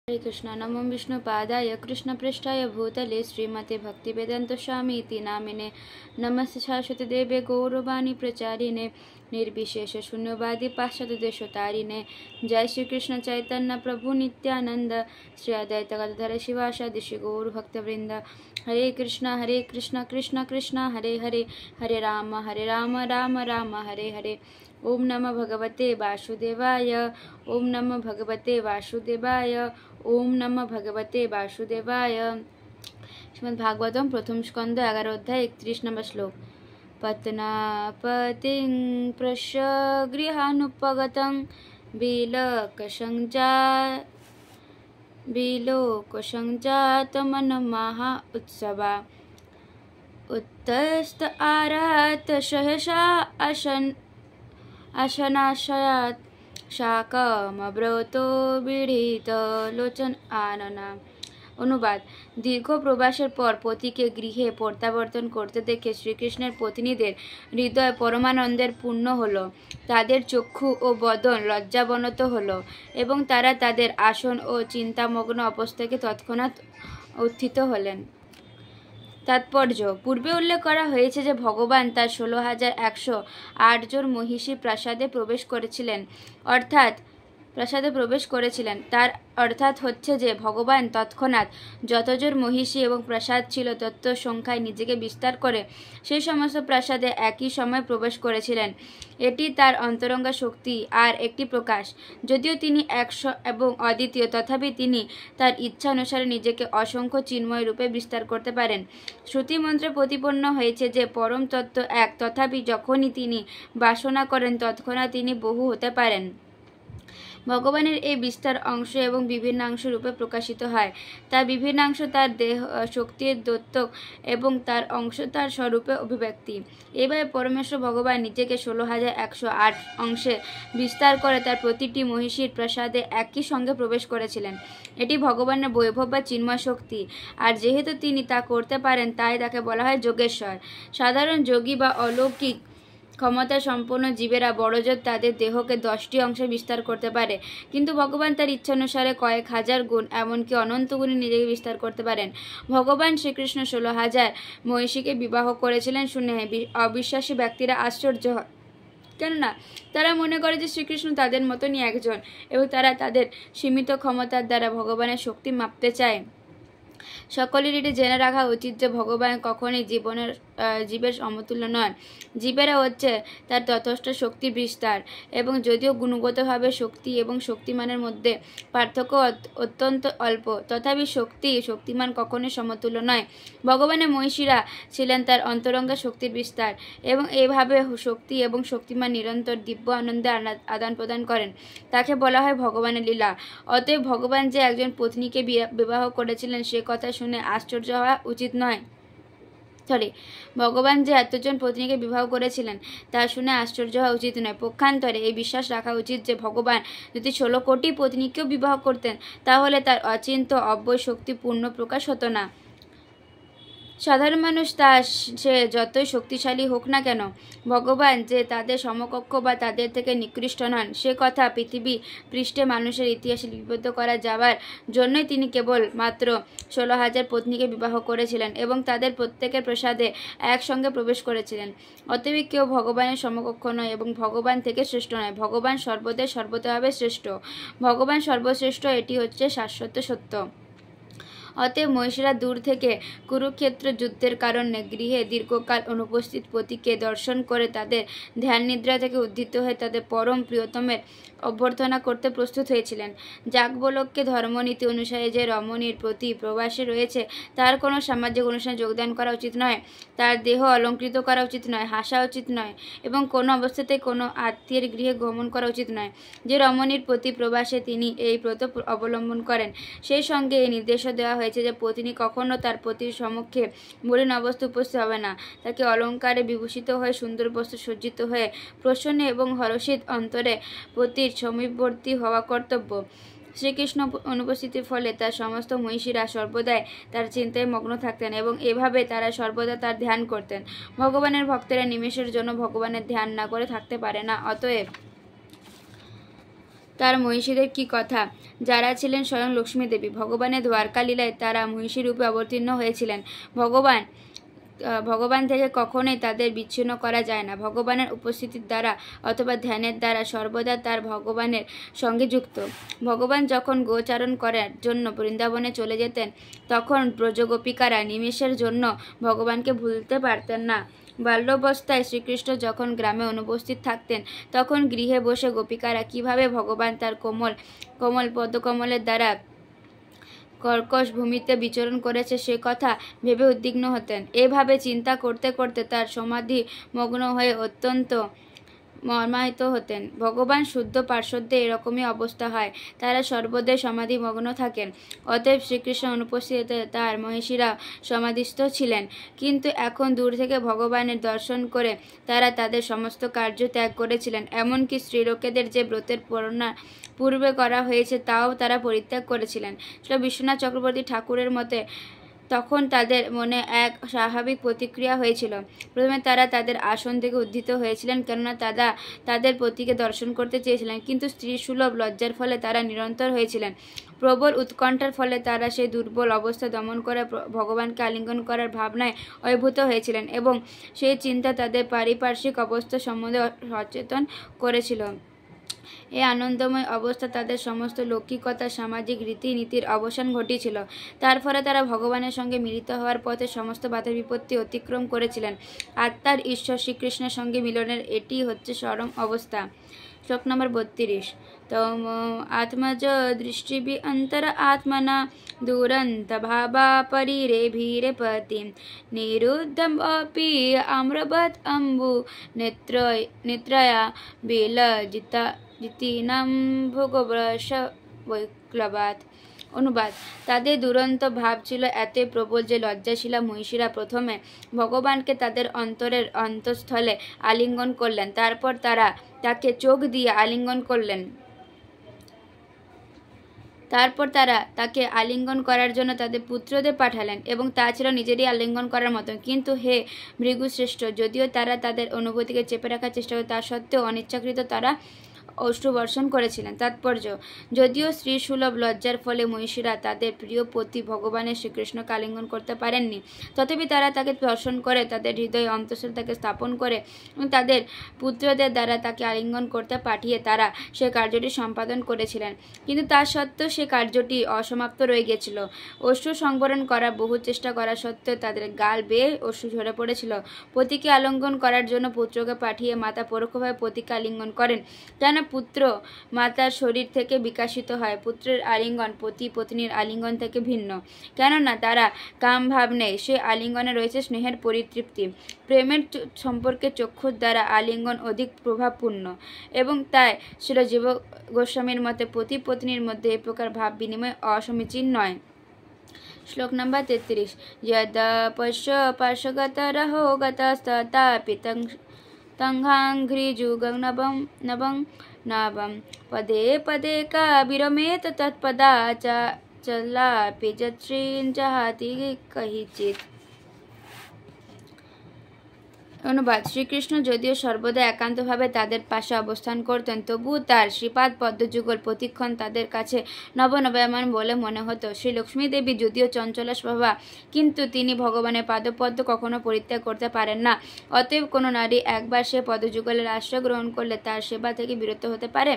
हरे कृष्णा। नमो विष्णुपादाय कृष्णपृष्ठाय भूतले श्रीमते भक्तिवेदांत स्वामी इति नामिने नमस्ते शाश्वती देवे गौरवाणी प्रचारिणे निर्विशेष शून्यवादी पाश्चात्य देशतारिणे। जय श्री कृष्ण चैतन्य प्रभु नित्यानंद श्री अद्वैत गदाधर शिवासादि श्री गौर भक्तवृंद। हरे कृष्ण कृष्ण कृष्ण हरे हरे, हरे राम राम राम हरे हरे। ओम नमः भगवते वासुदेवाय, ओम नमः भगवते वासुदेवाय, ओम नमः भगवते वासुदेवाय। श्रीमद् भागवतम प्रथम स्कंद 11 अध्याय 31 नंबर श्लोक। पत्नापतिं प्रश्य गृहानुपगतं बिलोकसञ्जातमनमहा उत्सवा। उत्तस्त आरात सहसा अशनाशयात शाकमब्रतो বিড়িত লোচন আননা। অনুবাদ। দীর্ঘ প্রবাসের পর পতিকে গৃহে প্রত্যাবর্তন করতে দেখে শ্রীকৃষ্ণের পত্নীদের হৃদয় পরমানন্দের পূর্ণ হলো, তাদের চক্ষু ও বদন লজ্জাবনত হলো এবং তারা তাদের আসন ও চিন্তামগ্ন অবস্থাকে তৎক্ষণাৎ উত্থিত হলেন। তাৎপর্য। পূর্বে উল্লেখ করা হয়েছে যে ভগবান তার 16,108 জন মহিষী প্রাসাদে প্রবেশ করেছিলেন। তার অর্থাৎ হচ্ছে যে ভগবান তৎক্ষণাৎ যতজন মহিষী এবং প্রাসাদ ছিল তত সংখ্যায় নিজেকে বিস্তার করে সেই সমস্ত প্রাসাদে একই সময় প্রবেশ করেছিলেন। এটি তার অন্তরঙ্গা শক্তি আর একটি প্রকাশ। যদিও তিনি এক এবং অদ্বিতীয়, তথাপি তিনি তার ইচ্ছা অনুসারে নিজেকে অসংখ্য চিন্ময় রূপে বিস্তার করতে পারেন। শ্রুতি মন্ত্রে প্রতিপন্ন হয়েছে যে পরম তত্ত্ব এক, তথাপি যখনই তিনি বাসনা করেন তৎক্ষণাৎ তিনি বহু হতে পারেন। ভগবানের এই বিস্তার অংশ এবং বিভিন্নাংশ রূপে প্রকাশিত হয়। তার বিভিন্নাংশ তার দেহ শক্তির দ্যোতক এবং তার অংশ তার স্বরূপে অভিব্যক্তি। এইভাবে পরমেশ্বর ভগবান নিজেকে 16,108 অংশে বিস্তার করে তার প্রতিটি মহিষীর প্রাসাদে একই সঙ্গে প্রবেশ করেছিলেন। এটি ভগবানের বৈভব বা চিন্ময় শক্তি, আর যেহেতু তিনি তা করতে পারেন তাই তাকে বলা হয় যোগেশ্বর। সাধারণ যোগী বা অলৌকিক ক্ষমতা সম্পন্ন জীবেরা বড়জোর তাদের দেহকে 10টি অংশে বিস্তার করতে পারে, কিন্তু ভগবান তার ইচ্ছানুসারে কয়েক হাজার গুণ, এমনকি অনন্ত গুণে নিজেকে বিস্তার করতে পারেন। ভগবান শ্রীকৃষ্ণ 16,000 মহিষীকে বিবাহ করেছিলেন শুনে অবিশ্বাসী ব্যক্তিরা আশ্চর্য হয়, কেননা তারা মনে করে যে শ্রীকৃষ্ণ তাদের মতনই একজন এবং তারা তাদের সীমিত ক্ষমতার দ্বারা ভগবানের শক্তি মাপতে চায়। সকলের এটি জেনে রাখা উচিত যে ভগবান কখনই জীবের সমতুল্য নন। জীবেরা হচ্ছে তার যথেষ্ট শক্তির বিস্তার, এবং যদিও গুণগতভাবে শক্তি এবং শক্তিমানের মধ্যে পার্থক্য অত্যন্ত অল্প, তথাপি শক্তিমান কখনই সমতুল্য নয়। ভগবানের মহিষীরা ছিলেন তার অন্তরঙ্গা শক্তির বিস্তার, এবং এইভাবে শক্তি এবং শক্তিমান নিরন্তর দিব্য আনন্দে আদান প্রদান করেন। তাকে বলা হয় ভগবানের লীলা। অতএব ভগবান যে একজন পত্নীকে বিবাহ করেছিলেন সে কথা শুনে আশ্চর্য হওয়া উচিত নয়। ভগবান যে এতজন পত্নীকে বিবাহ করেছিলেন তা শুনে আশ্চর্য হওয়া উচিত নয়। পক্ষান্তরে এই বিশ্বাস রাখা উচিত যে ভগবান যদি 16 কোটি পত্নীকেও বিবাহ করতেন তাহলে তার অচিন্ত অব্যয় শক্তি পূর্ণ প্রকাশ হতো না। সাধারণ মানুষ সে যতই শক্তিশালী হোক না কেন, ভগবান যে তাদের সমকক্ষ বা তাদের থেকে নিকৃষ্ট নন সে কথা পৃথিবী পৃষ্ঠে মানুষের ইতিহাসে লিপিবদ্ধ করা যাবার জন্যই তিনি কেবল মাত্র 16,000 পত্নীকে বিবাহ করেছিলেন এবং তাদের প্রত্যেকের প্রসাদে একসঙ্গে প্রবেশ করেছিলেন। অতএব কেউ ভগবানের সমকক্ষ নয় এবং ভগবান থেকে শ্রেষ্ঠ নয়। ভগবান সর্বতভাবে শ্রেষ্ঠ। ভগবান সর্বশ্রেষ্ঠ, এটি হচ্ছে শাশ্বত সত্য। অতএব মহিষীরা দূর থেকে কুরুক্ষেত্র যুদ্ধের কারণে গৃহে দীর্ঘকাল অনুপস্থিত পতিকে দর্শন করে তাদের ধ্যান নিদ্রা থেকে উদ্ধিত হয়ে তাদের পরম প্রিয়তমের অভ্যর্থনা করতে প্রস্তুত হয়েছিলেন। যাজ্ঞবল্ক্যের ধর্মনীতি অনুসারে যে রমণীর প্রতি প্রবাসে রয়েছে তার কোনো সামাজিক অনুষ্ঠানে যোগদান করা উচিত নয়, তার দেহ অলঙ্কৃত করা উচিত নয়, হাসা উচিত নয় এবং কোনো অবস্থাতেই কোনো আত্মীয়ের গৃহে গমন করা উচিত নয়। যে রমণীর প্রতি প্রবাসে তিনি এই ব্রত অবলম্বন করেন সেই সঙ্গে এই নির্দেশও দেওয়া হয়েছে যে পত্নী কখনো তার পতির সমক্ষে মলিন অবস্থা উপস্থিত হবে না। তাকে অলঙ্কারে বিভূষিত হয়ে সুন্দর বস্ত্র সজ্জিত হয়ে প্রসন্ন এবং হর্ষিত অন্তরে পতির সমীপবর্তী হওয়া কর্তব্য। শ্রীকৃষ্ণ অনুপস্থিতির ফলে তার সমস্ত মহিষীরা সর্বদাই তার চিন্তায় মগ্ন থাকতেন এবং এভাবে তারা সর্বদা তার ধ্যান করতেন। ভগবানের ভক্তেরা নিমেষের জন্য ভগবানের ধ্যান না করে থাকতে পারে না। অতএব তার মহিষীদের কি কথা, যারা ছিলেন স্বয়ং লক্ষ্মী দেবী। ভগবানের দ্বারকা লীলায় তারা মহিষী রূপে অবতীর্ণ হয়েছিলেন। ভগবান থেকে কখনোই তাদের বিচ্ছিন্ন করা যায় না। ভগবানের উপস্থিতির দ্বারা অথবা ধ্যানের দ্বারা সর্বদা তার ভগবানের সঙ্গে যুক্ত। ভগবান যখন গোচারণ করার জন্য বৃন্দাবনে চলে যেতেন, তখন ব্রজগোপিকারা নিমেষের জন্য ভগবানকে ভুলতে পারতেন না। বাল্যাবস্থায় শ্রীকৃষ্ণ যখন গ্রামে অনুপস্থিত থাকতেন, তখন গৃহে বসে গোপিকারা কিভাবে ভগবান তার কোমল পদকমলের দ্বারা কর্কশ ভূমিতে বিচরণ করেছে সে কথা ভেবে উদ্বিগ্ন হতেন। এভাবে চিন্তা করতে করতে তার সমাধি মগ্ন হয়ে অত্যন্ত মর্মাহিত হতেন। ভগবান শুদ্ধ পার্শ্বদের এরকমই অবস্থা হয়, তারা সর্বদাই সমাধিমগ্ন থাকেন। অতএব শ্রীকৃষ্ণ অনুপস্থিতিতে তার মহিষীরা সমাধিস্থ ছিলেন, কিন্তু এখন দূর থেকে ভগবানের দর্শন করে তারা তাদের সমস্ত কার্য ত্যাগ করেছিলেন। এমনকি স্ত্রীলোকেদের যে ব্রতের পূর্বে করা হয়েছে তাও তারা পরিত্যাগ করেছিলেন। শ্রী বিশ্বনাথ চক্রবর্তী ঠাকুরের মতে তখন তাদের মনে এক স্বাভাবিক প্রতিক্রিয়া হয়েছিল। প্রথমে তারা তাদের আসন থেকে উত্থিত হয়েছিলেন, কেননা তাদের পতিকে দর্শন করতে চেয়েছিলেন, কিন্তু স্ত্রী সুলভ লজ্জার ফলে তারা নিরন্তর হয়েছিলেন। প্রবল উৎকণ্ঠার ফলে তারা সেই দুর্বল অবস্থা দমন করে ভগবানকে আলিঙ্গন করার ভাবনায় অভিভূত হয়েছিলেন, এবং সেই চিন্তা তাদের পারিপার্শ্বিক অবস্থা সম্বন্ধে সচেতন করেছিল। এই আনন্দময় অবস্থা তাদের সমস্ত লৌকিকতা, সামাজিক রীতিনীতির অবসান ঘটিয়েছিল। তার ফলে তারা ভগবানের সঙ্গে মিলিত হওয়ার পথে সমস্ত বাধা বিপত্তি অতিক্রম করেছিলেন। আত্মার ঈশ্বর শ্রীকৃষ্ণের সঙ্গে মিলনের এটি হচ্ছে চরম অবস্থা। শ্লোক নম্বর 32। তম আত্মজ দৃষ্টিবি অন্তর আত্মনা দুরন্ত ভাবা পরিরেভিরে পতি নিরুদ্ধম অপি আম্রবৎ অম্বু নেত্রয়া বিলজিতা জিতিনাম ভোগব্রশ বৈক্লবাত। অনুবাদ: তাদের দুরন্ত ভাব ছিল এতই প্রবল যে লজ্জাশীলা মহিষীরা প্রথমে ভগবানকে তাদের অন্তরের অন্তঃস্থলে আলিঙ্গন করলেন, তারপর তারা তাকে চোখ দিয়ে আলিঙ্গন করলেন। তারপর তারা তাকে আলিঙ্গন করার জন্য তাদের পুত্রদের পাঠালেন, এবং তা ছিল নিজেরই আলিঙ্গন করার মতো। কিন্তু হে ভৃগুশ্রেষ্ঠ, যদিও তারা তাদের অনুভূতিকে চেপে রাখার চেষ্টা করে, তা সত্ত্বেও অনিচ্ছাকৃত তারা অশ্রু বর্ষণ করেছিলেন। তাৎপর্য: যদিও স্ত্রী সুলভ লজ্জার ফলে মহিষীরা তাদের প্রিয় পতি ভগবানের শ্রীকৃষ্ণকে আলিঙ্গন করতে পারেননি, তথাপি তারা তাকে দর্শন করে তাদের হৃদয়ে অন্তঃস্থলে তাকে স্থাপন করে এবং তাদের পুত্রদের দ্বারা তাকে আলিঙ্গন করতে পাঠিয়ে তারা সে কার্যটি সম্পাদন করেছিলেন। কিন্তু তা সত্ত্বেও সে কার্যটি অসমাপ্ত রয়ে গিয়েছিল। অশ্রু সংবরণ করার বহু চেষ্টা করা সত্ত্বেও তাদের গাল বেয়ে অশ্রু ঝরে পড়েছিল। পতিকে আলিঙ্গন করার জন্য পুত্রকে পাঠিয়ে মাতা পরোক্ষভাবে পতিকে আলিঙ্গন করেন, কেন পুত্র মাতার শরীর থেকে বিকাশিত হয়। পুত্রের আলিঙ্গন পতি পত্নীর আলিঙ্গন থেকে ভিন্ন, কেননা তারা কাম ভাব নেই। সে আলিঙ্গনে রয়েছে স্নেহের পরিতৃপ্তি। প্রেমের সম্পর্কে চক্ষুর দ্বারা আলিঙ্গন অধিক প্রভাবপূর্ণ, এবং তাই শ্রী জীব গোস্বামীর মতে পতি পত্নীর মধ্যে এ প্রকার ভাব বিনিময় অসমীচীন নয়। শ্লোক নম্বর 33। যদা পশ্য পার্শ্বগতরহো গতস্ততাপি তঙ্ঘাঘ্রিযুগং নবং পদে পদে কাবিরমেত তৎপদা চলাপি যৎশ্রীন জহাতি কহিচিৎ। অনুবাদ: শ্রীকৃষ্ণ যদিও সর্বদা একান্তভাবে তাদের পাশে অবস্থান করতেন, তবুও তার শ্রীপাদ পদ্মযুগল প্রতিক্ষণ তাদের কাছে নবনবায়মান বলে মনে হতো। শ্রী লক্ষ্মী দেবী যদিও চঞ্চলা স্বভাবা, কিন্তু তিনি ভগবানের পাদপদ্ম কখনো পরিত্যাগ করতে পারেন না। অতএব কোনো নারী একবার সে পদযুগলের আশ্রয় গ্রহণ করলে তার সেবা থেকে বিরত হতে পারে।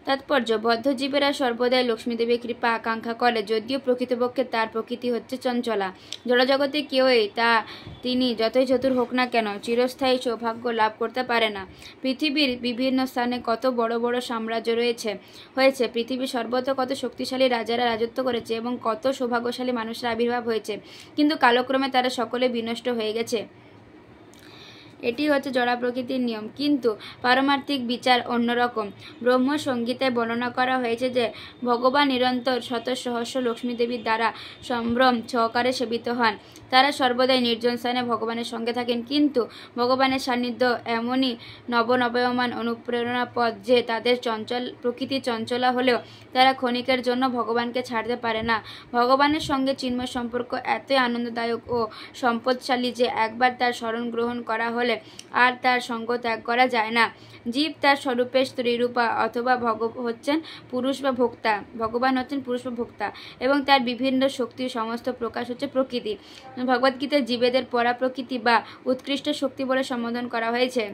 তাৎপর্য: বদ্ধজীবেরা সর্বদাই লক্ষ্মীদেবীর কৃপা আকাঙ্ক্ষা করে, যদিও প্রকৃতপক্ষে তার প্রকৃতি হচ্ছে চঞ্চলা। জড়জগতে কেউই তিনি যতই চতুর হোক না কেন চিরস্থায়ী সৌভাগ্য লাভ করতে পারে না। পৃথিবীর বিভিন্ন স্থানে কত বড় বড় সাম্রাজ্য হয়েছে, পৃথিবীর সর্বত্র কত শক্তিশালী রাজারা রাজত্ব করেছে, এবং কত সৌভাগ্যশালী মানুষের আবির্ভাব হয়েছে, কিন্তু কালক্রমে তারা সকলে বিনষ্ট হয়ে গেছে। এটি হচ্ছে জড়া প্রকৃতির নিয়ম। কিন্তু পারমার্থিক বিচার অন্যরকম। ব্রহ্ম সংগীতে বর্ণনা করা হয়েছে যে ভগবান নিরন্তর শত সহস্র লক্ষ্মী দেবীর দ্বারা সম্ভ্রম সহকারে সেবিত হন। তারা সর্বদাই নির্জন স্থানে ভগবানের সঙ্গে থাকেন, কিন্তু ভগবানের সান্নিধ্য এমনই নবনবয়মান অনুপ্রেরণা পথ যে তাদের প্রকৃতি চঞ্চলা হলেও তারা ক্ষণিকের জন্য ভগবানকে ছাড়তে পারে না। ভগবানের সঙ্গে চিন্ময় সম্পর্ক এতই আনন্দদায়ক ও সম্পদশালী যে একবার তার শরণ গ্রহণ করা হলে ফলে আর তার সঙ্গ ত্যাগ করা যায় না। জীব তার স্বরূপে স্ত্রীরূপা অথবা হচ্ছেন পুরুষ বা ভোক্তা, ভগবান হচ্ছেন পুরুষ বা ভোক্তা, এবং তার বিভিন্ন শক্তির সমস্ত প্রকাশ হচ্ছে প্রকৃতি। ভগবদ্গীতায় জীবেদের পরা প্রকৃতি বা উৎকৃষ্ট শক্তি বলে সম্বোধন করা হয়েছে।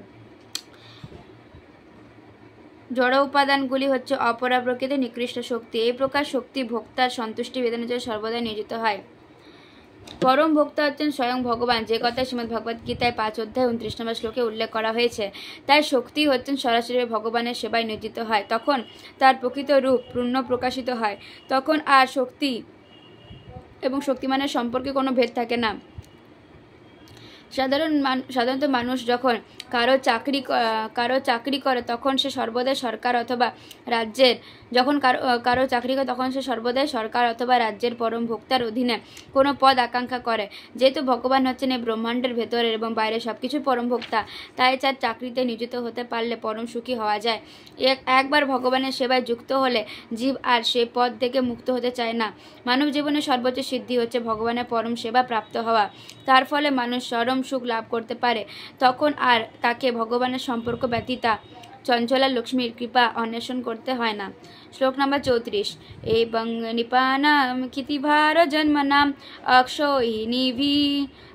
জড় উপাদানগুলি হচ্ছে অপরা প্রকৃতির নিকৃষ্ট শক্তি। এই প্রকার শক্তি ভোক্তার সন্তুষ্টি বিধানের জন্য সর্বদাই নিয়োজিত হয়। পরম ভোক্তা হচ্ছেন স্বয়ং ভগবান, যে কথা শ্রীমদ্ ভগবদ্গীতায় 5 অধ্যায় 29 নম্বর শ্লোকে উল্লেখ করা হয়েছে। তাই শক্তি হচ্ছেন সরাসরি ভগবানের সেবায় নিয়োজিত হয়, তখন তার প্রকৃত রূপ পূর্ণ প্রকাশিত হয়। তখন আর শক্তি এবং শক্তিমানের সম্পর্কে কোনো ভেদ থাকে না। সাধারণত মানুষ যখন কারো চাকরি করে তখন সে সর্বদাই সরকার অথবা রাজ্যের পরম ভোক্তার অধীনে কোনো পদ আকাঙ্ক্ষা করে। যেহেতু ভগবান হচ্ছেন এই ব্রহ্মাণ্ডের ভেতরের এবং বাইরে সবকিছু পরম ভোক্তা, তাই তার চাকরিতে নিয়োজিত হতে পারলে পরম সুখী হওয়া যায়। একবার ভগবানের সেবায় যুক্ত হলে জীব আর সেই পদ থেকে মুক্ত হতে চায় না। মানব জীবনের সর্বোচ্চ সিদ্ধি হচ্ছে ভগবানের পরম সেবা প্রাপ্ত হওয়া। তার ফলে মানুষ চরম সুখ লাভ করতে পারে। তখন আর তাকে ভগবানের সম্পর্ক ব্যতীতা চঞ্চলা লক্ষ্মীর কৃপা অন্বেষণ করতে হয় না। শ্লোক নম্বর 34। এবং নিপানাম ক্ষিতিভার জন্মনাম অক্ষয়িনীভি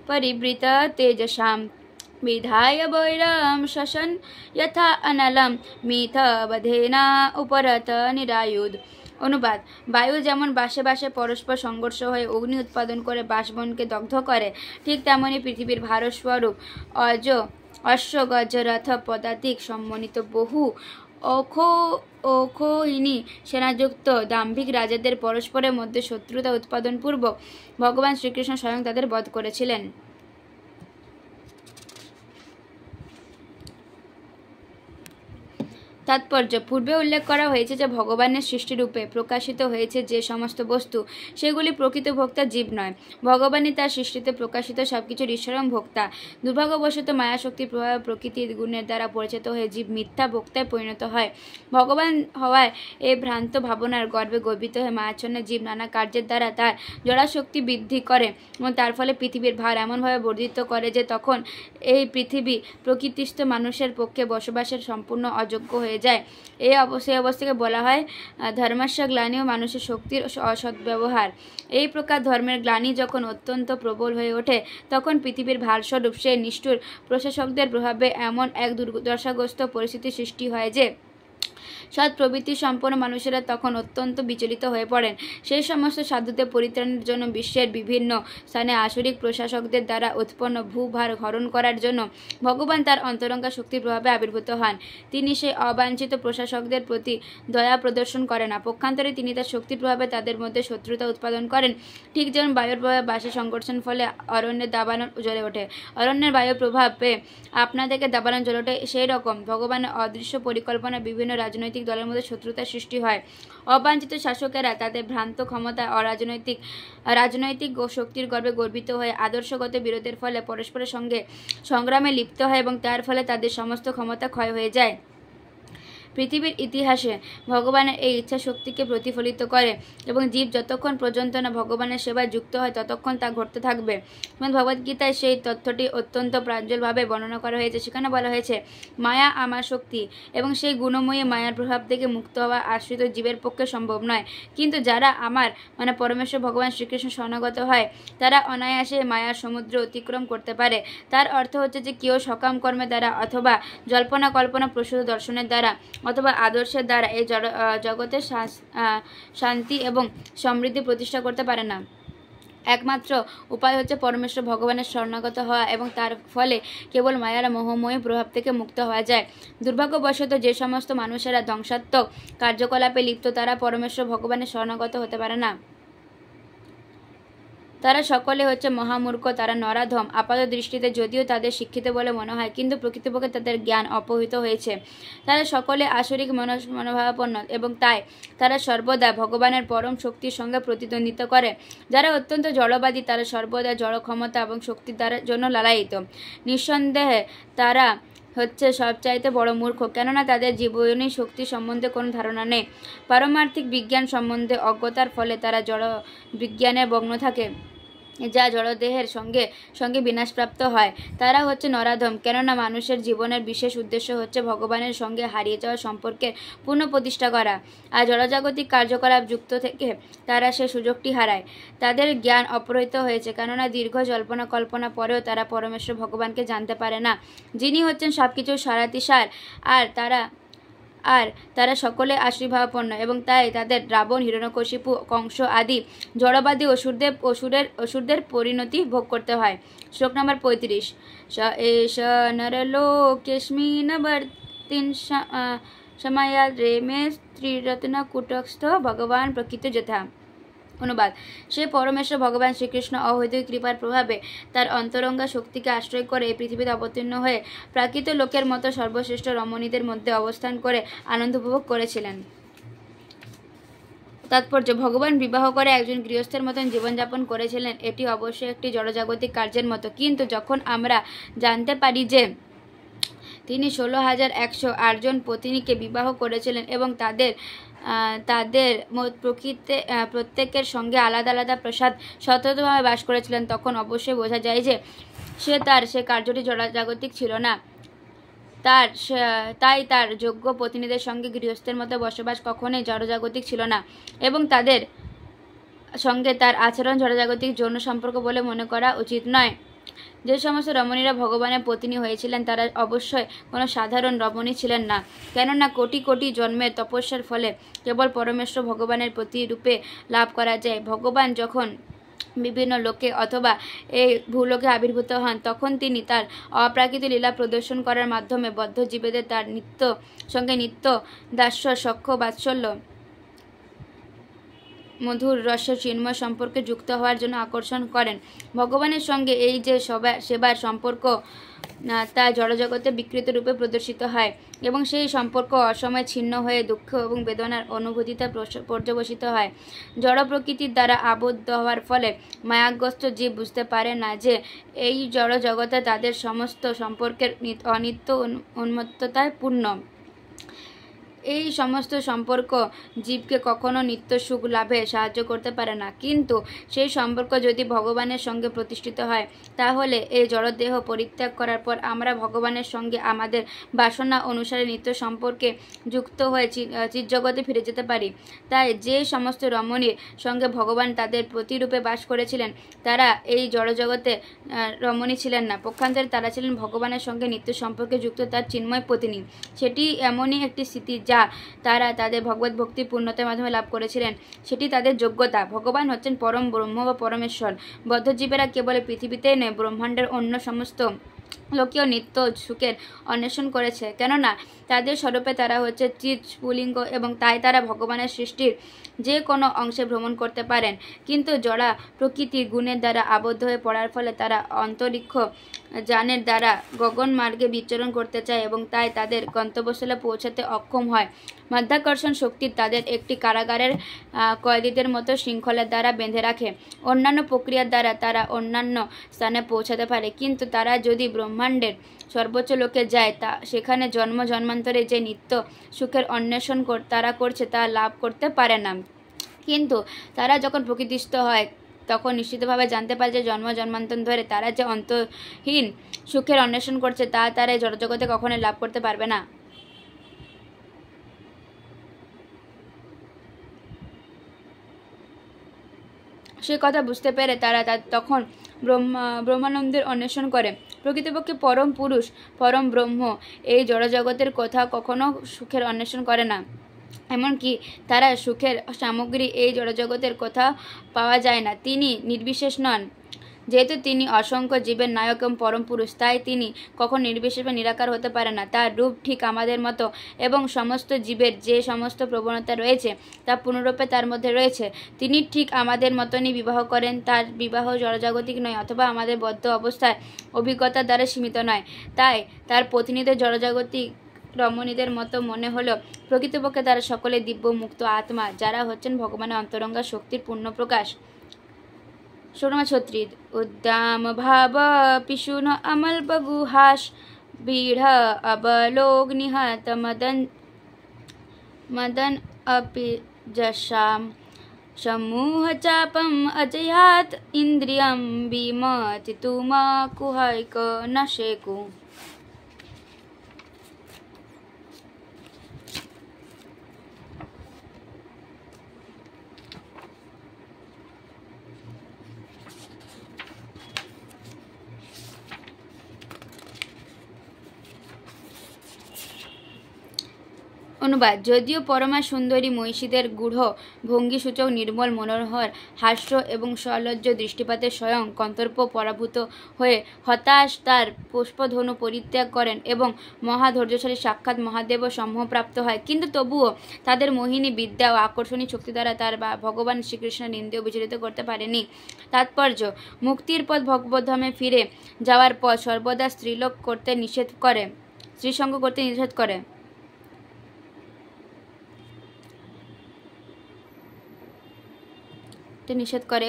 পরিবৃত তেজসাম বিধায় বৈরম শশন যথা অনলম মিথবধেনা উপরত নিরায়ুধ। অনুবাদ: বায়ু যেমন বাসে বাসে পরস্পর সংঘর্ষ হয়ে অগ্নি উৎপাদন করে বাষ্পবনকে দগ্ধ করে, ঠিক তেমনি পৃথিবীর ভারস্বরূপ অশ্বগজরথ পদাতিক সম্মানিত বহু অক্ষয়িনী সেনাযুক্ত দাম্ভিক রাজাদের পরস্পরের মধ্যে শত্রুতা উৎপাদনপূর্বক ভগবান শ্রীকৃষ্ণ স্বয়ং তাদের বধ করেছিলেন। তাৎপর্য: পূর্বে উল্লেখ করা হয়েছে যে ভগবানের সৃষ্টিরূপে প্রকাশিত হয়েছে যে সমস্ত বস্তু, সেগুলি প্রকৃত ভোক্তা জীব নয়। ভগবানই তার সৃষ্টিতে প্রকাশিত সবকিছুর ঈশ্বরম ভোক্তা। দুর্ভাগ্যবশত মায়াশক্তির প্রভাবে প্রকৃতির গুণের দ্বারা পরিচিত হয়ে জীব মিথ্যা ভোক্তায় পরিণত হয়। ভগবান হওয়ায় এই ভ্রান্ত ভাবনার গর্বে গর্বিত হয়ে মায়াচ্ছন্ন জীব নানা কার্যের দ্বারা তার জড়াশক্তি বৃদ্ধি করে এবং তার ফলে পৃথিবীর ভার এমনভাবে বর্ধিত করে যে তখন এই পৃথিবী প্রকৃতিস্থ মানুষের পক্ষে বসবাসের সম্পূর্ণ অযোগ্য হয়ে যায়। সেই অবস্থাকে বলা হয় ধর্মস্য গ্লানি ও মানুষের শক্তির অসদ্ব্যবহার। এই প্রকার ধর্মের গ্লানি যখন অত্যন্ত প্রবল হয়ে ওঠে, তখন পৃথিবীর ভারস্বরূপ সেই নিষ্ঠুর প্রশাসকদের প্রভাবে এমন এক দুর্দশাগ্রস্ত পরিস্থিতি সৃষ্টি হয় যে সৎ প্রবৃত্তি সম্পন্ন মানুষেরা তখন অত্যন্ত বিচলিত হয়ে পড়েন। সেই সমস্ত সাধুদের পরিত্রাণের জন্য বিশ্বের বিভিন্ন স্থানে আসরিক প্রশাসকদের দ্বারা উৎপন্ন ভূভার হরণ করার জন্য ভগবান তার অন্তরঙ্গা শক্তির প্রভাবে আবির্ভূত হন। তিনি সেই অবাঞ্ছিত প্রশাসকদের প্রতি দয়া প্রদর্শন করেন না, পক্ষান্তরে তিনি তার শক্তির প্রভাবে তাদের মধ্যে শত্রুতা উৎপাদন করেন। ঠিক যেমন বায়ুর প্রভাবে বাসে সংঘর্ষণ ফলে অরণ্যের দাবানল জ্বলে ওঠে, অরণ্যের বায়ুর প্রভাবে আপনা থেকে দাবানল জ্বলে ওঠে, সেই রকম ভগবানের অদৃশ্য পরিকল্পনা বিভিন্ন রাজনৈতিক দলের মধ্যে শত্রুতার সৃষ্টি হয়। অবাঞ্ছিত শাসকেরা তাদের ভ্রান্ত ক্ষমতা রাজনৈতিক শক্তির গর্বে গর্বিত হয়ে আদর্শগত বিরোধের ফলে পরস্পরের সঙ্গে সংগ্রামে লিপ্ত হয় এবং তার ফলে তাদের সমস্ত ক্ষমতা ক্ষয় হয়ে যায়। পৃথিবীর ইতিহাসে ভগবানের এই ইচ্ছা শক্তিকে প্রতিফলিত করে এবং জীব যতক্ষণ পর্যন্ত না ভগবানের সেবায় যুক্ত হয় ততক্ষণ তা ঘটতে থাকবে। ভগবদ্গীতায় সেই তথ্যটি অত্যন্ত প্রাঞ্জলভাবে বর্ণনা করা হয়েছে। সেখানে বলা হয়েছে, মায়া আমার শক্তি এবং সেই গুণময়ী মায়ার প্রভাব থেকে মুক্ত হওয়া আশ্রিত জীবের পক্ষে সম্ভব নয়। কিন্তু যারা আমার পরমেশ্বর ভগবান শ্রীকৃষ্ণ শরণাগত হয় তারা অনায়াসে মায়ার সমুদ্র অতিক্রম করতে পারে। তার অর্থ হচ্ছে যে কেউ সকাম কর্মের দ্বারা অথবা জল্পনা কল্পনা প্রসূত দর্শনের দ্বারা অথবা আদর্শের দ্বারা এই জগতে শান্তি এবং সমৃদ্ধি প্রতিষ্ঠা করতে পারে না। একমাত্র উপায় হচ্ছে পরমেশ্বর ভগবানের শরণাগত হওয়া এবং তার ফলে কেবল মায়ার মোহময়ী প্রভাব থেকে মুক্ত হওয়া যায়। দুর্ভাগ্যবশত যে সমস্ত মানুষেরা ধ্বংসাত্মক কার্যকলাপে লিপ্ত তারা পরমেশ্বর ভগবানের শরণাগত হতে পারে না। তারা সকলে হচ্ছে মহামূর্খ, তারা নরাধম। আপাত দৃষ্টিতে যদিও তাদের শিক্ষিত বলে মনে হয়, কিন্তু প্রকৃতপক্ষে তাদের জ্ঞান অপহৃত হয়েছে। তারা সকলে আসরিক মনোভাবাপন্ন এবং তাই তারা সর্বদা ভগবানের পরম শক্তির সঙ্গে প্রতিদ্বন্দ্বিতা করে। যারা অত্যন্ত জড়বাদী তারা সর্বদা জড় ক্ষমতা এবং শক্তির দ্বারা জন্য লালায়িত। নিঃসন্দেহে তারা হচ্ছে সবচাইতে বড় মূর্খ, কেননা তাদের জীবনী শক্তি সম্বন্ধে কোনো ধারণা নেই। পারমার্থিক বিজ্ঞান সম্বন্ধে অজ্ঞতার ফলে তারা জড় বিজ্ঞানে মগ্ন থাকে। যা জড়দেহের সঙ্গে সঙ্গে বিনাশপ্রাপ্ত হয়। তারা হচ্ছে নরাধম, কেননা মানুষের জীবনের বিশেষ উদ্দেশ্য হচ্ছে ভগবানের সঙ্গে হারিয়ে যাওয়া সম্পর্কের পুনঃপ্রতিষ্ঠা করা। আর জড়জাগতিক কার্যকলাপ যুক্ত থেকে তারা সে সুযোগটি হারায়। তাদের জ্ঞান অপহৃত হয়েছে, কেননা দীর্ঘ জল্পনা কল্পনা পরেও তারা পরমেশ্বর ভগবানকে জানতে পারে না, যিনি হচ্ছেন সবকিছুর সারাতিসার। আর তারা সকলে আশীর্ভাবাপন্ন, এবং তাই তাদের রাবণ, হিরণ্যকশিপু, কংস আদি জড়বাদী অসুরদের পরিণতি ভোগ করতে হয়। শ্লোক নম্বর 35। স এষ নরলোকেস্মিন বর্তিন সময়া রেমে ত্রিরত্ন কুটস্থ ভগবান প্রকৃত যথা। অনুবাদ: সে পরমেশ্বর ভগবান শ্রীকৃষ্ণ অহৈতুক কৃপার প্রভাবে তার অন্তরঙ্গা শক্তিকে আশ্রয় করে এই পৃথিবীতে অবতীর্ণ হয়ে প্রাকৃত লোকের মতো সর্বশ্রেষ্ঠ রমণীদের মধ্যে অবস্থান করে আনন্দ উপভোগ করেছিলেন। তাৎপর্য: ভগবান বিবাহ করে একজন গৃহস্থের মতন জীবনযাপন করেছিলেন। এটি অবশ্যই একটি জড়জাগতিক কার্যের মতো, কিন্তু যখন আমরা জানতে পারি যে তিনি 16,108 জন পত্নীকে বিবাহ করেছিলেন এবং তাদের প্রত্যেকের সঙ্গে আলাদা আলাদা প্রসাদ সততভাবে বাস করেছিলেন, তখন অবশ্যই বোঝা যায় যে সে কার্যটি জড়জাগতিক ছিল না। তাই তার যোগ্য পত্নীদের সঙ্গে গৃহস্থের মতো বসবাস কখনোই জড়জাগতিক ছিল না, এবং তাদের সঙ্গে তার আচরণ জড়জাগতিক যৌন সম্পর্ক বলে মনে করা উচিত নয়। যে সমস্ত রমণীরা ভগবানের পত্নী হয়েছিলেন তারা অবশ্যই কোনো সাধারণ রমণী ছিলেন না, কেননা কোটি কোটি জন্মের তপস্যার ফলে কেবল পরমেশ্বর ভগবানের প্রতিরূপে লাভ করা যায়। ভগবান যখন বিভিন্ন লোকে অথবা এই ভূলোকে আবির্ভূত হন, তখন তিনি তার অপ্রাকৃত লীলা প্রদর্শন করার মাধ্যমে বদ্ধ জীবেদের তার নিত্য দাস্য, সখ্য, বাৎসল্য, মধুর রসের চিন্ময় সম্পর্কে যুক্ত হওয়ার জন্য আকর্ষণ করেন। ভগবানের সঙ্গে এই যে সেবার সম্পর্ক তা জড়জগতে বিকৃত রূপে প্রদর্শিত হয়, এবং সেই সম্পর্ক অসময়ে ছিন্ন হয়ে দুঃখ এবং বেদনার অনুভূতিতে পর্যবসিত হয়। জড় প্রকৃতির দ্বারা আবদ্ধ হওয়ার ফলে মায়াগ্রস্ত জীব বুঝতে পারে না যে এই জড় জগতে তাদের সমস্ত সম্পর্কের অনিত্য উন্মত্ততায় পূর্ণ। এই সমস্ত সম্পর্ক জীবকে কখনো নিত্য সুখ লাভে সাহায্য করতে পারে না, কিন্তু সেই সম্পর্ক যদি ভগবানের সঙ্গে প্রতিষ্ঠিত হয়, তাহলে এই জড়দেহ পরিত্যাগ করার পর আমরা ভগবানের সঙ্গে আমাদের বাসনা অনুসারে নিত্য সম্পর্কে যুক্ত হয়ে চিৎজগতে ফিরে যেতে পারি। তাই যে সমস্ত রমণীর সঙ্গে ভগবান তাদের প্রতিরূপে বাস করেছিলেন, তারা এই জড়জগতে রমণী ছিলেন না, পক্ষান্তরে তারা ছিলেন ভগবানের সঙ্গে নিত্য সম্পর্কে যুক্ত তার চিন্ময় পত্নী। সেটি এমনই একটি স্থিতি যা তারা তাদের ভগবত ভক্তির পূর্ণতার মাধ্যমে লাভ করেছিলেন। সেটি তাদের যোগ্যতা। ভগবান হচ্ছেন পরম ব্রহ্ম বা পরমেশ্বর। বদ্ধজীবেরা কেবল পৃথিবীতেই নয়, ব্রহ্মাণ্ডের অন্য সমস্ত লোকেও নিত্য সুখের অন্বেষণ করেছে, কেননা তাদের স্বরূপে তারা হচ্ছে চিৎ স্ফুলিঙ্গ, এবং তাই তারা ভগবানের সৃষ্টির যে কোনো অংশে ভ্রমণ করতে পারেন। কিন্তু জড়া প্রকৃতির গুণের দ্বারা আবদ্ধ হয়ে পড়ার ফলে তারা অন্তরিক্ষ যানের দ্বারা গগন মার্গে বিচরণ করতে চায়, এবং তাই তাদের গন্তব্যস্থলে পৌঁছাতে অক্ষম হয়। মাধ্যাকর্ষণ শক্তি তাদের একটি কারাগারের কয়েদিদের মতো শৃঙ্খলার দ্বারা বেঁধে রাখে। অন্যান্য প্রক্রিয়ার দ্বারা তারা অন্যান্য স্থানে পৌঁছাতে পারে, কিন্তু তারা যদি ব্রহ্মাণ্ডের সর্বোচ্চ লোকে যায়, তা সেখানে জন্ম জন্মান্তরে যে নিত্য সুখের অন্বেষণ তারা করছে তা লাভ করতে পারে না। কিন্তু তারা যখন প্রকৃতিস্থ হয়, তখন নিশ্চিতভাবে জানতে পারে যে জন্ম জন্মান্তর ধরে তারা যে অন্তহীন সুখের অন্বেষণ করছে তা তারা এই জড়জগতে কখনোই লাভ করতে পারবে না। সে কথা বুঝতে পেরে তারা তখন ব্রহ্মানন্দের অন্বেষণ করে। প্রকৃতপক্ষে পরম পুরুষ, পরম ব্রহ্ম এই জড়জগতের কোথাও কখনো সুখের অন্বেষণ করে না। এমনকি তারা সুখের সামগ্রী এই জড়জগতের কোথাও পাওয়া যায় না। তিনি নির্বিশেষ নন, যেহেতু তিনি অসংখ্য জীবের নায়ক এবং পরম পুরুষ, তাই তিনি কখন নির্বিশেষ বা নিরাকার হতে পারে না। তার রূপ ঠিক আমাদের মতো, এবং সমস্ত জীবের যে সমস্ত প্রবণতা রয়েছে তা পূর্ণরূপে তার মধ্যে রয়েছে। তিনি ঠিক আমাদের মতনই বিবাহ করেন। তার বিবাহ জড়জাগতিক নয়, অথবা আমাদের বদ্ধ অবস্থায় অভিজ্ঞতার দ্বারা সীমিত নয়। তাই তার পত্নীদের জড়জাগতিক রমণীদের মতো মনে হলো, প্রকৃতপক্ষে তারা সকলে দিব্য মুক্ত আত্মা, যারা হচ্ছেন ভগবানের অন্তরঙ্গা শক্তির পূর্ণ প্রকাশ। 36 উদ্দাম ভাব পিশুন অমল বগুহাস বীঢ় অবলোক নিহত মদন অপি যশাম সমূহ চাপম অজয়াত ইন্দ্রিয়ম বিমতিতুমা কুহাইক নশেকু। অনুবাদ। যদিও পরমা সুন্দরী মহিষীদের গূঢ় ভঙ্গিসূচক নির্মল মনোহর হাস্য এবং সলজ্জ দৃষ্টিপাতে স্বয়ং কন্তর্প পরাভূত হয়ে হতাশ তার পুষ্পধনু পরিত্যাগ করেন এবং মহাধৈর্যশালী সাক্ষাৎ মহাদেব সম্মোহপ্রাপ্ত হয়, কিন্তু তবুও তাদের মোহিনী বিদ্যা ও আকর্ষণী শক্তি দ্বারা তার ভগবান শ্রীকৃষ্ণের ইন্দ্রিয় বিচলিত করতে পারেনি। তাৎপর্য: মুক্তির পথ ভগবদ্ধামে ফিরে যাওয়ার পথ সর্বদা স্ত্রীসঙ্গ করতে নিষেধ করে।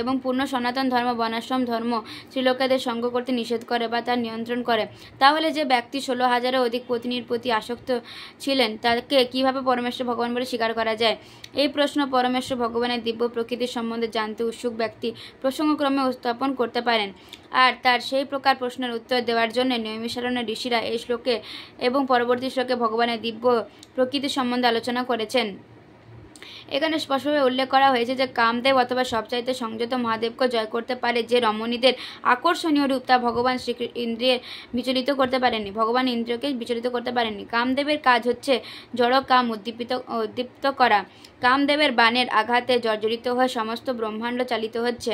এবং পূর্ণ সনাতন ধর্ম বর্ণাশ্রম ধর্ম শ্রীলোকেদের সঙ্গ করতে নিষেধ করে বা তার নিয়ন্ত্রণ করে। তাহলে যে ব্যক্তি 16,000-এরও অধিক পত্নীর প্রতি আসক্ত ছিলেন তাকে কিভাবে পরমেশ্বর ভগবান বলে স্বীকার করা যায়? এই প্রশ্ন পরমেশ্বর ভগবানের দিব্য প্রকৃতির সম্বন্ধে জানতে উৎসুক ব্যক্তি প্রসঙ্গক্রমে উত্থাপন করতে পারেন। আর তার সেই প্রকার প্রশ্নের উত্তর দেওয়ার জন্য নৈমিষারণ্যের ঋষিরা এই শ্লোকে এবং পরবর্তী শ্লোকে ভগবানের দিব্য প্রকৃতির সম্বন্ধে আলোচনা করেছেন। এখানে স্পষ্টভাবে উল্লেখ করা হয়েছে যে কামদেব অথবা সবচাইতে সংযত মহাদেবকে জয় করতে পারে যে রমণীদের আকর্ষণীয় রূপ তা ভগবান ইন্দ্রিয়ে বিচলিত করতে পারেনি, ভগবান ইন্দ্রিয়কে বিচলিত করতে পারেননি। কামদেবের কাজ হচ্ছে জড় কাম উদ্দীপ্ত করা। কামদেবের বাণের আঘাতে জর্জরিত হয়ে সমস্ত ব্রহ্মাণ্ড চালিত হচ্ছে।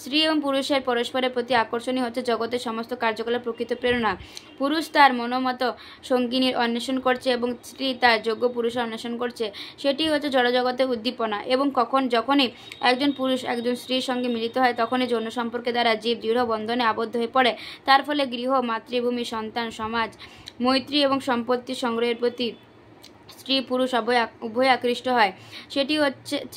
স্ত্রী এবং পুরুষের পরস্পরের প্রতি আকর্ষণই হচ্ছে জগতের সমস্ত কার্যকলাপ প্রকৃত প্রেরণা। পুরুষ তার মনোমত সঙ্গিনীর অন্বেষণ করছে এবং স্ত্রী তার যোগ্য পুরুষের অন্বেষণ করছে। সেটি হচ্ছে জড়জগতের উদ্দীপনা। এবং যখনই একজন পুরুষ একজন স্ত্রীর সঙ্গে মিলিত হয় তখনই যৌন সম্পর্কে দ্বারা জীব দৃঢ় বন্ধনে আবদ্ধ হয়ে পড়ে। তার ফলে গৃহ, মাতৃভূমি, সন্তান, সমাজ, মৈত্রী এবং সম্পত্তি সংগ্রহের প্রতি স্ত্রী পুরুষ উভয় আকৃষ্ট হয়।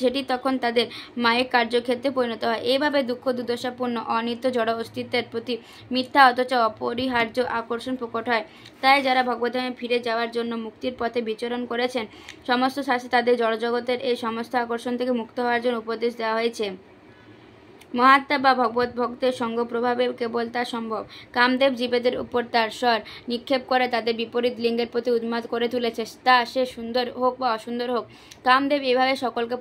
সেটি তখন তাদের মায়ের কার্যক্ষেত্রে পরিণত হয়। এইভাবে দুঃখ দুর্দশাপূর্ণ অনিত্য জড় অস্তিত্বের প্রতি মিথ্যা অথচ অপরিহার্য আকর্ষণ প্রকট হয়। তাই যারা ভগবদ্ধামে ফিরে যাওয়ার জন্য মুক্তির পথে বিচরণ করেছেন সমস্ত শাস্ত্রে তাদের জড়জগতের এই সমস্ত আকর্ষণ থেকে মুক্ত হওয়ার জন্য উপদেশ দেওয়া হয়েছে। মহাত্মা বা ভগবত ভক্তের সঙ্গ প্রভাবে কেবল তা সম্ভব। কামদেব জীবেদের উপর তার স্বর নিক্ষেপ করে তাদের বিপরীত লিঙ্গের প্রতি উন্মাদ করে তুলেছে, তা সে সুন্দর হোক বা অসুন্দর হোক। কামদেব এভাবে সকলকে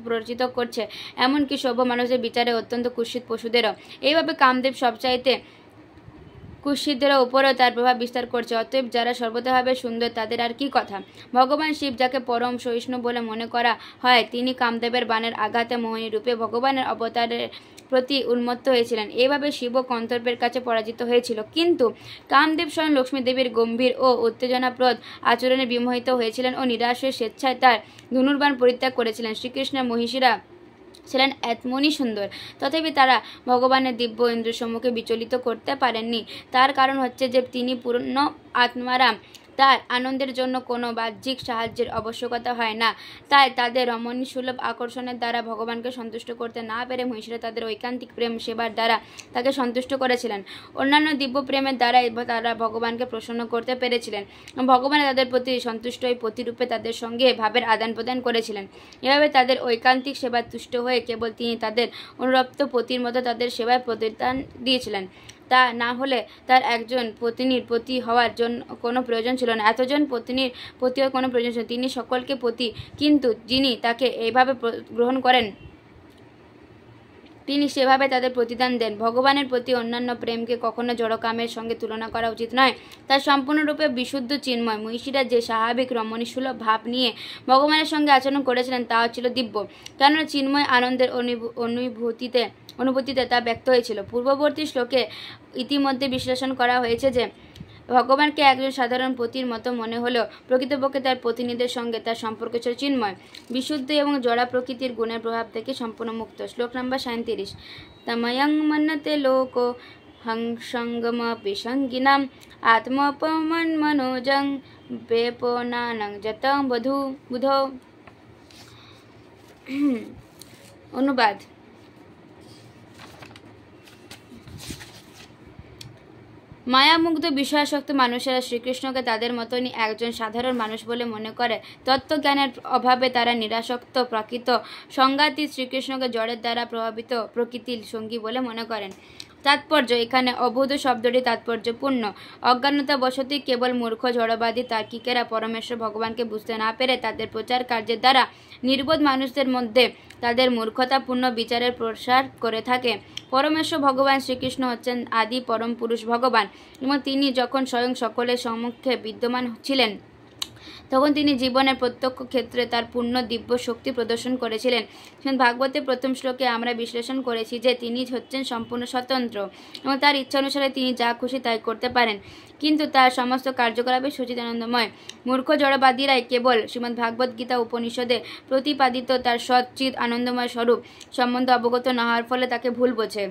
প্ররোচিত করছে, এমনকি সভ্য মানুষের বিচারে অত্যন্ত কুৎসিত পশুদেরও। এইভাবে কামদেব সবচাইতে কুৎসিতদের উপরেও তার প্রভাব বিস্তার করছে। অতএব যারা সর্বতভাবে সুন্দর তাদের আর কি কথা। ভগবান শিব, যাকে পরম সহিষ্ণু বলে মনে করা হয়, তিনি কামদেবের বাণের আঘাতে মোহিনী রূপে ভগবানের অবতারের প্রতি উন্মত্ত হয়েছিলেন। এইভাবে শিব কন্তর্পের কাছে পরাজিত হয়েছিল। কিন্তু কামদেব স্বয়ং লক্ষ্মী দেবীর গম্ভীর ও উত্তেজনাপ্রদ আচরণে বিমোহিত হয়েছিলেন ও নিরাশ হয়ে স্বেচ্ছায় তার ধনুর্বাণ পরিত্যাগ করেছিলেন। শ্রীকৃষ্ণের মহিষীরা ছিলেন এতমনি সুন্দর, তথাপি তারা ভগবানের দিব্য ইন্দ্রিয় সম্মুখে বিচলিত করতে পারেননি। তার কারণ হচ্ছে যে তিনি পূর্ণ আত্মারাম, তার আনন্দের জন্য কোনো বাহ্যিক সাহায্যের আবশ্যকতা হয় না। তাই তাদের রমণী সুলভ আকর্ষণের দ্বারা ভগবানকে সন্তুষ্ট করতে না পেরে মহিষীরা তাদের ঐকান্তিক প্রেম সেবার দ্বারা তাকে সন্তুষ্ট করেছিলেন। অন্যান্য দিব্য প্রেমের দ্বারাই তারা ভগবানকে প্রসন্ন করতে পেরেছিলেন। ভগবান তাদের প্রতি সন্তুষ্ট হয়ে প্রতিরূপে তাদের সঙ্গে ভাবের আদান প্রদান করেছিলেন। এভাবে তাদের ঐকান্তিক সেবায় তুষ্ট হয়ে কেবল তিনি তাদের অনুরক্ত পতির মতো তাদের সেবায় প্রতিদান দিয়েছিলেন। তা না হলে তার একজন পত্নীর পতি হওয়ার জন্য কোনো প্রয়োজন ছিল না। এতজন পত্নীর পতি হওয়ার কোনো প্রয়োজন ছিল। তিনি সকলকে পতি, কিন্তু যিনি তাকে এইভাবে গ্রহণ করেন তিনি সেভাবে তাদের প্রতিদান দেন। ভগবানের প্রতি অন্যান্য প্রেমকে কখনো জড়কামের সঙ্গে তুলনা করা উচিত নয়। তার সম্পূর্ণরূপে বিশুদ্ধ চিন্ময়। মহিষীরা যে স্বাভাবিক রমণীসুলভ ভাব নিয়ে ভগবানের সঙ্গে আচরণ করেছিলেন তাও ছিল দিব্য, কেননা চিন্ময় আনন্দের অনুভূতিতে তা ব্যক্ত হয়েছিল। পূর্ববর্তী শ্লোকে ইতিমধ্যে বিশ্লেষণ করা হয়েছে যে ভগবানকে একজন সাধারণ পতির মতো মনে হলেও প্রকৃতপক্ষে তার পত্নীদের সঙ্গে তার সম্পর্ক ছিল চিন্ময়, বিশুদ্ধ এবং জড়া প্রকৃতির গুণের প্রভাব থেকে সম্পূর্ণ মুক্ত। শ্লোক নম্বর 37। তময়ং মন্যতে লোক হংসঙ্গমপি সঙ্গিনাম আত্মপমন মনোজং বেপনানং যতং বুধ। অনুবাদ। মায়ামুগ্ধ বিষয়াসক্ত মানুষেরা শ্রীকৃষ্ণকে তাদের মতনই একজন সাধারণ মানুষ বলে মনে করে। তত্ত্বজ্ঞানের অভাবে তারা নিরাসক্ত প্রকৃত সংগাতি শ্রীকৃষ্ণকে জড়ের দ্বারা প্রভাবিত প্রকৃতির সঙ্গী বলে মনে করেন। তাৎপর্য: এখানে অবুধ শব্দটি তাৎপর্যপূর্ণ। অজ্ঞানতাবশতই কেবল মূর্খ জড়বাদী তার্কিকেরা পরমেশ্বর ভগবানকে বুঝতে না পেরে তাদের প্রচার কার্যের দ্বারা নির্বোধ মানুষদের মধ্যে তাদের মূর্খতাপূর্ণ বিচারের প্রসার করে থাকে। পরমেশ্বর ভগবান শ্রীকৃষ্ণ হচ্ছেন আদি পরম পুরুষ ভগবান, এবং তিনি যখন স্বয়ং সকলের সম্মুখে বিদ্যমান ছিলেন তখন তিনি জীবনের প্রত্যক্ষ ক্ষেত্রে তার পূর্ণ দিব্য শক্তি প্রদর্শন করেছিলেন। ভাগবতের প্রথম শ্লোকে আমরা বিশ্লেষণ করেছি যে তিনি হচ্ছেন সম্পূর্ণ স্বতন্ত্র এবং তার ইচ্ছা অনুসারে তিনি যা খুশি তাই করতে পারেন, কিন্তু তার সমস্ত কার্যকলাপে সচিদানন্দময়। মূর্খ জড়বাদীরাই কেবল শ্রীমদ্ ভাগবত গীতা উপনিষদে প্রতিপাদিত তার সচ্চিদ আনন্দময় স্বরূপ সম্বন্ধে অবগত না হওয়ার ফলে তাকে ভুল বোঝে।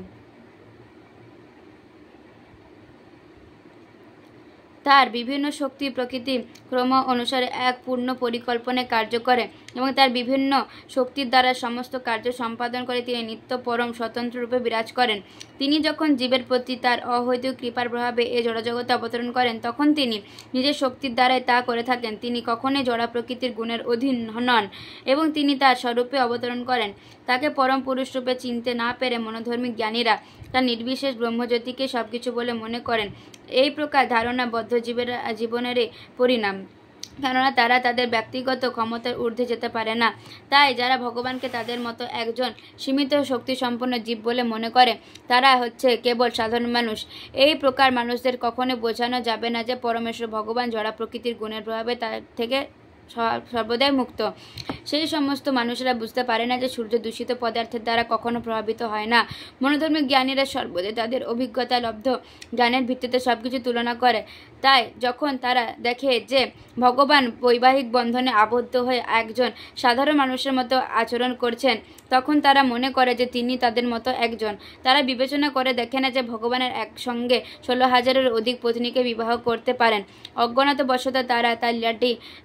তার বিভিন্ন শক্তি প্রকৃতি ক্রম অনুসারে এক পূর্ণ পরিকল্পনায় কার্য করে এবং তার বিভিন্ন শক্তির দ্বারা সমস্ত কার্য সম্পাদন করে তিনি নিত্য পরম স্বতন্ত্র রূপে বিরাজ করেন। তিনি যখন জীবের প্রতি তার অহৈতুক কৃপার প্রভাবে এই জড়জগতে অবতরণ করেন তখন তিনি নিজের শক্তির দ্বারাই তা করে থাকেন। তিনি কখনোই জড়া প্রকৃতির গুণের অধীন নন এবং তিনি তার স্বরূপে অবতরণ করেন। তাকে পরম পুরুষ রূপে চিনতে না পেরে মনোধর্মী জ্ঞানীরা তার নির্বিশেষ ব্রহ্মজ্যোতিকে সবকিছু বলে মনে করেন। এই প্রকার ধারণাবদ্ধ জীবনেরই পরিণাম, কেননা তারা তাদের ব্যক্তিগত ক্ষমতার ঊর্ধ্বে যেতে পারে না। তাই যারা ভগবানকে তাদের মতো একজন সীমিত শক্তিসম্পন্ন জীব বলে মনে করে তারা হচ্ছে কেবল সাধারণ মানুষ। এই প্রকার মানুষদের কখনো বোঝানো যাবে না যে পরমেশ্বর ভগবান জড়া প্রকৃতির গুণের প্রভাবে তার থেকে সর্বদাই মুক্ত। সেই সমস্ত মানুষেরা বুঝতে পারে না যে সূর্য দূষিত পদার্থের দ্বারা কখনো প্রভাবিত হয় না। মনোধর্মী জ্ঞানীরা সর্বদাই তাদের অভিজ্ঞতা লব্ধ জ্ঞানের ভিত্তিতে সবকিছু তুলনা করে। তাই যখন তারা দেখে যে ভগবান বৈবাহিক বন্ধনে আবদ্ধ হয়ে একজন সাধারণ মানুষের মতো আচরণ করছেন তখন তারা মনে করে যে তিনি তাদের মতো একজন। তারা বিবেচনা করে দেখে না যে ভগবানের একসঙ্গে 16,000-এর অধিক পত্নীকে বিবাহ করতে পারেন। অজ্ঞানতাবশত তারা তার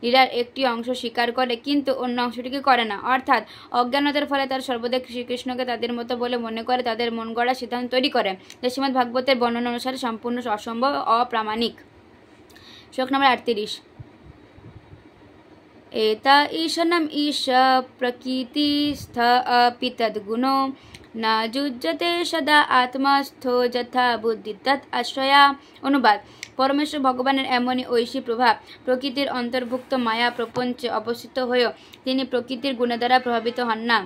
লীলার একটি অংশ স্বীকার করে কিন্তু অন্য অংশটিকে করে না, অর্থাৎ অজ্ঞানতার ফলে তারা সর্বদা শ্রীকৃষ্ণকে তাদের মতো বলে মনে করে তাদের মন গড়া সিদ্ধান্ত তৈরি করে, যা শ্রীমদ্ ভাগবতের বর্ণনা অনুসারে সম্পূর্ণ অসম্ভব অপ্রামাণিক। শ্লোক নম্বর 38। एता ईशनम ईश प्रकृतिस्थ अपि तद्गुणो न जुज्यते सदा आत्मस्थो যথা বুদ্ধি তৎ আশ্রয়া। অনুবাদ: পরমেশ্বর ভগবানের এমনই ঐশী প্রভাব প্রকৃতির অন্তর্ভুক্ত মায়া প্রপঞ্চে অবস্থিত হয়েও তিনি প্রকৃতির গুণের দ্বারা প্রভাবিত হন না।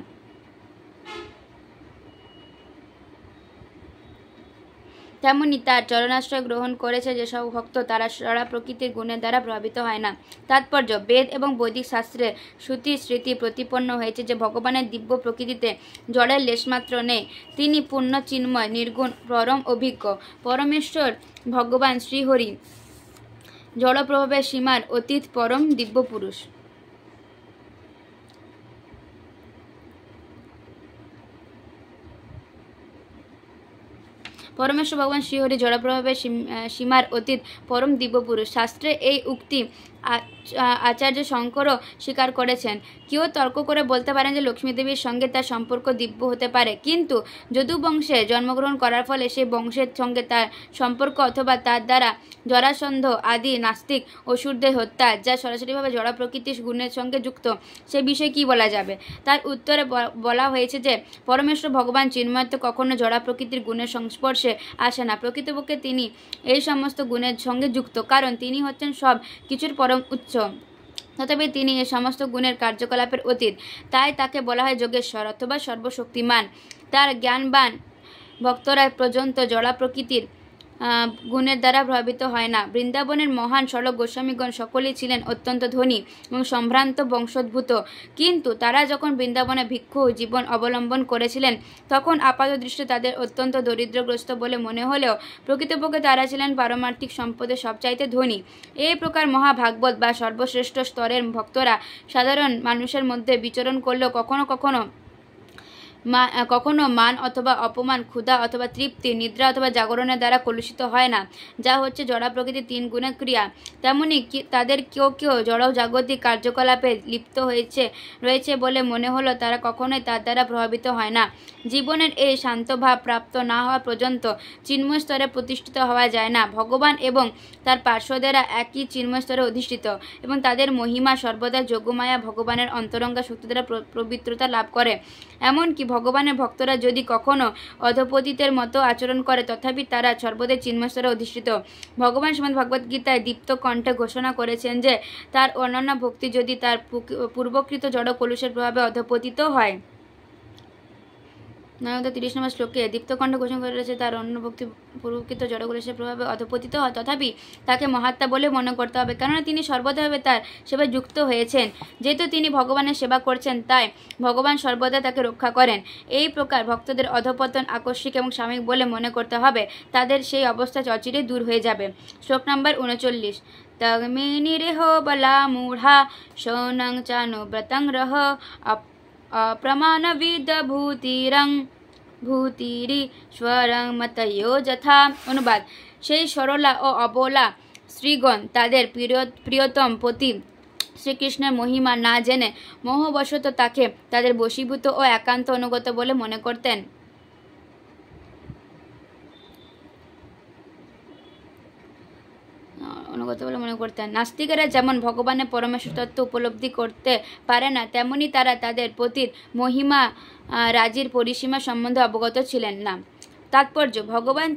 তেমনি তার চরণাশ্রয় গ্রহণ করেছে যেসব ভক্ত তারা জড়া প্রকৃতির গুণের দ্বারা প্রভাবিত হয় না। তাৎপর্য: বেদ এবং বৈদিক শাস্ত্রে শ্রুতি স্মৃতি প্রতিপন্ন হয়েছে যে ভগবানের দিব্য প্রকৃতিতে জড়ের লেশমাত্র নেই। তিনি পূর্ণ চিন্ময় নির্গুণ পরম অভিজ্ঞ। পরমেশ্বর ভগবান শ্রীহরি জড় প্রভাবের সীমার অতীত পরম দিব্য পুরুষ। পরমেশ্বর ভগবান শ্রীহরি জড়প্রভাবের সীমার অতীত পরম দিব্য পুরুষ। শাস্ত্রে এই উক্তি আচার্য শঙ্করও স্বীকার করেছেন। কেউ তর্ক করে বলতে পারেন যে লক্ষ্মী দেবীর সঙ্গে তার সম্পর্ক দিব্য হতে পারে, কিন্তু যদু বংশে জন্মগ্রহণ করার ফলে সেই বংশের সঙ্গে তার সম্পর্ক অথবা তার দ্বারা জরাসন্ধ আদি নাস্তিক অসুরদের হত্যা, যা সরাসরিভাবে জড়া প্রকৃতির গুণের সঙ্গে যুক্ত, সে বিষয়ে কি বলা যাবে? তার উত্তরে বলা হয়েছে যে পরমেশ্বর ভগবান চিন্ময়ত্ব কখনো জড়া প্রকৃতির গুণের সংস্পর্শে আসে না। প্রকৃতপক্ষে তিনি এই সমস্ত গুণের সঙ্গে যুক্ত, কারণ তিনি হচ্ছেন সব কিছুর পরম উচ্চ। তথাপি তিনি এই সমস্ত গুণের কার্যকলাপের অতীত, তাই তাকে বলা হয় যোগেশ্বর অথবা সর্বশক্তিমান। তার জ্ঞানবান ভক্তরা পর্যন্ত জড়া প্রকৃতির গুণের দ্বারা প্রভাবিত হয় না। বৃন্দাবনের মহান সড়ক গোস্বামীগণ সকলেই ছিলেন অত্যন্ত ধনী এবং সম্ভ্রান্ত বংশোদ্ভূত, কিন্তু তারা যখন বৃন্দাবনে ভিক্ষু জীবন অবলম্বন করেছিলেন তখন আপাতদৃষ্টে তাদের অত্যন্ত দরিদ্রগ্রস্ত বলে মনে হলেও প্রকৃতপক্ষে তারা ছিলেন পারমার্থিক সম্পদে সবচাইতে ধনী। এই প্রকার মহাভাগবত বা সর্বশ্রেষ্ঠ স্তরের ভক্তরা সাধারণ মানুষের মধ্যে বিচরণ করলেও কখনো কখনো কখনো মান অথবা অপমান, ক্ষুধা অথবা তৃপ্তি, নিদ্রা অথবা জাগরণের দ্বারা কলুষিত হয় না, যা হচ্ছে জড়া প্রকৃতির 3 গুণের ক্রিয়া। তেমনি তাদের কেউ কেউ জড় জাগতিক কার্যকলাপে লিপ্ত রয়েছে বলে মনে হলো তারা কখনোই তার দ্বারা প্রভাবিত হয় না। জীবনের এই শান্ত ভাব প্রাপ্ত না হওয়া পর্যন্ত চিন্ময় স্তরে প্রতিষ্ঠিত হওয়া যায় না। ভগবান এবং তার পার্শ্বদেরা একই চিন্ময় স্তরে অধিষ্ঠিত এবং তাদের মহিমা সর্বদা যোগমায়া ভগবানের অন্তরঙ্গা শক্তি দ্বারা পবিত্রতা লাভ করে। এমনকি ভগবানের ভক্তরা যদি কখনো অধপতিতের মতো আচরণ করে, তথাপি তারা সর্বদাই চিন্ময় স্তরে অধিষ্ঠিত। ভগবান শ্রীমদ্ ভগবদ গীতায় দীপ্ত কণ্ঠে ঘোষণা করেছেন যে তার অনন্য ভক্তি যদি তার পূর্বকৃত জড় কলুষের প্রভাবে অধপতিত হয়। 30 নম্বর শ্লোকে দীপ্তকণ্ঠ ঘোষণা করেছে তার অন্য ভক্তি পূর্বকৃত জড়কলুষের প্রভাবে অধপতিত হয়, তথাপি তাকে মহাত্মা বলে মনে করতে হবে, কেননা তিনি সর্বদাভাবে তার সেবায় যুক্ত হয়েছেন। যেহেতু তিনি ভগবানের সেবা করছেন, তাই ভগবান সর্বদা তাকে রক্ষা করেন। এই প্রকার ভক্তদের অধপতন আকস্মিক এবং সাময়িক বলে মনে করতে হবে। তাদের সেই অবস্থা অচিরেই দূর হয়ে যাবে। শ্লোক নম্বর 39। তগ্মিনিরেহ বলা মূঢ়া শৌনং চানুব্রতং রহ অপ্রমাণবিদ ভূতিরীশ্বরং মতয়ো যথা। অনুবাদ: সেই সরলা ও অবলা শ্রীগণ তাদের প্রিয়তম পতি শ্রীকৃষ্ণের মহিমা না জেনে মোহবশত তাকে তাদের বশীভূত ও একান্ত অনুগত বলে মনে করতেন। নাস্তিকেরা যেমন ভগবানের পরমেশ্বর তত্ত্ব উপলব্ধি করতে পারে না, তেমনি তারা তাদের পতির মহিমা রাজির পরিসীমা সম্বন্ধে অবগত ছিলেন না। তাৎপর্য: ভগবান